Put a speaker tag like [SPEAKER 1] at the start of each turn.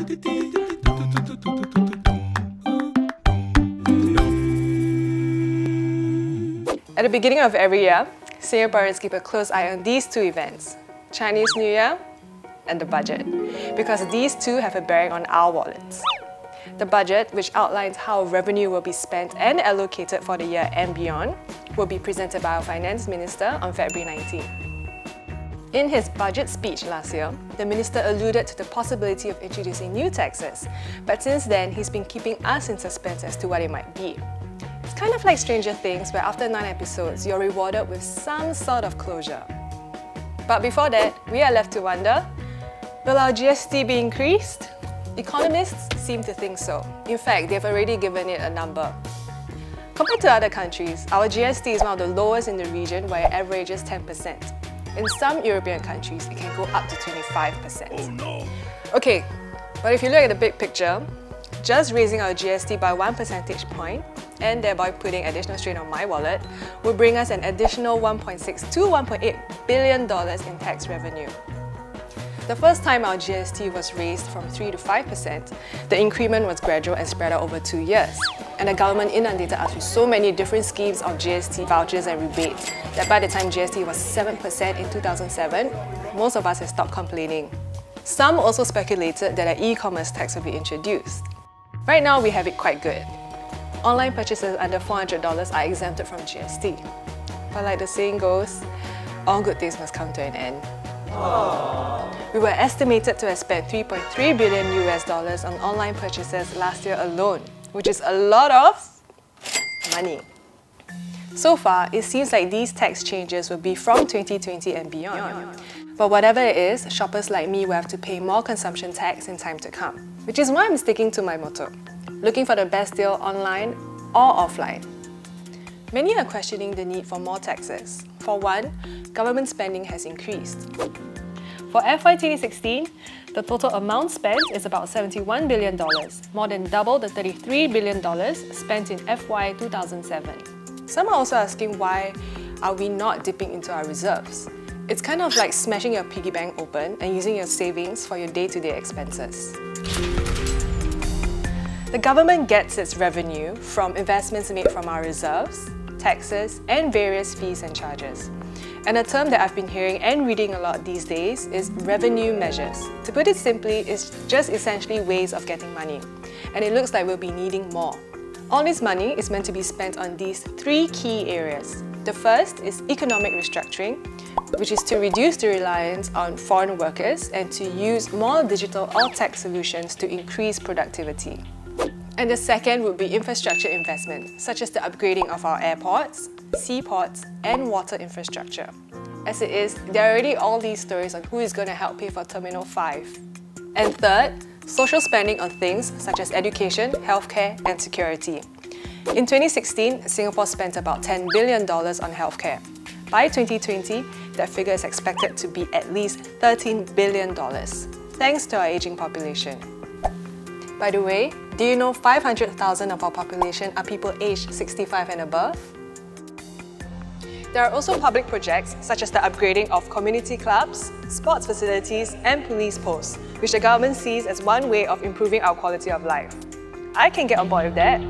[SPEAKER 1] At the beginning of every year, Singaporeans keep a close eye on these two events, Chinese New Year and the budget, because these two have a bearing on our wallets. The budget, which outlines how revenue will be spent and allocated for the year and beyond, will be presented by our Finance Minister on February 19. In his budget speech last year, the Minister alluded to the possibility of introducing new taxes, but since then he's been keeping us in suspense as to what it might be. It's kind of like Stranger Things, where after 9 episodes, you're rewarded with some sort of closure. But before that, we are left to wonder, will our GST be increased? Economists seem to think so. In fact, they've already given it a number. Compared to other countries, our GST is one of the lowest in the region, where it averages 10%. In some European countries, it can go up to 25%. Oh no! Okay, but if you look at the big picture, just raising our GST by 1 percentage point and thereby putting additional strain on my wallet will bring us an additional $1.6 to $1.8 billion in tax revenue. The first time our GST was raised from 3 to 5%, the increment was gradual and spread out over 2 years. And the government inundated us with so many different schemes of GST vouchers and rebates that by the time GST was 7% in 2007, most of us had stopped complaining. Some also speculated that an e-commerce tax would be introduced. Right now, we have it quite good. Online purchases under $400 are exempted from GST. But like the saying goes, all good things must come to an end. Aww. We were estimated to have spent $3.3 billion on online purchases last year alone, which is a lot of money. So far, it seems like these tax changes will be from 2020 and beyond. But whatever it is, shoppers like me will have to pay more consumption tax in time to come, which is why I'm sticking to my motto, looking for the best deal online or offline. Many are questioning the need for more taxes. For one, government spending has increased. For FY 2016, the total amount spent is about $71 billion, more than double the $33 billion spent in FY 2007. Some are also asking why are we not dipping into our reserves? It's kind of like smashing your piggy bank open and using your savings for your day-to-day expenses. The government gets its revenue from investments made from our reserves, taxes, and various fees and charges. And a term that I've been hearing and reading a lot these days is revenue measures. To put it simply, it's just essentially ways of getting money. And it looks like we'll be needing more. All this money is meant to be spent on these 3 key areas. The first is economic restructuring, which is to reduce the reliance on foreign workers and to use more digital or tech solutions to increase productivity. And the second would be infrastructure investment, such as the upgrading of our airports, seaports, and water infrastructure. As it is, there are already all these stories on who is going to help pay for Terminal 5. And third, social spending on things such as education, healthcare, and security. In 2016, Singapore spent about $10 billion on healthcare. By 2020, that figure is expected to be at least $13 billion, thanks to our aging population. By the way, do you know 500,000 of our population are people aged 65 and above? There are also public projects such as the upgrading of community clubs, sports facilities, and police posts, which the government sees as one way of improving our quality of life. I can get on board with that.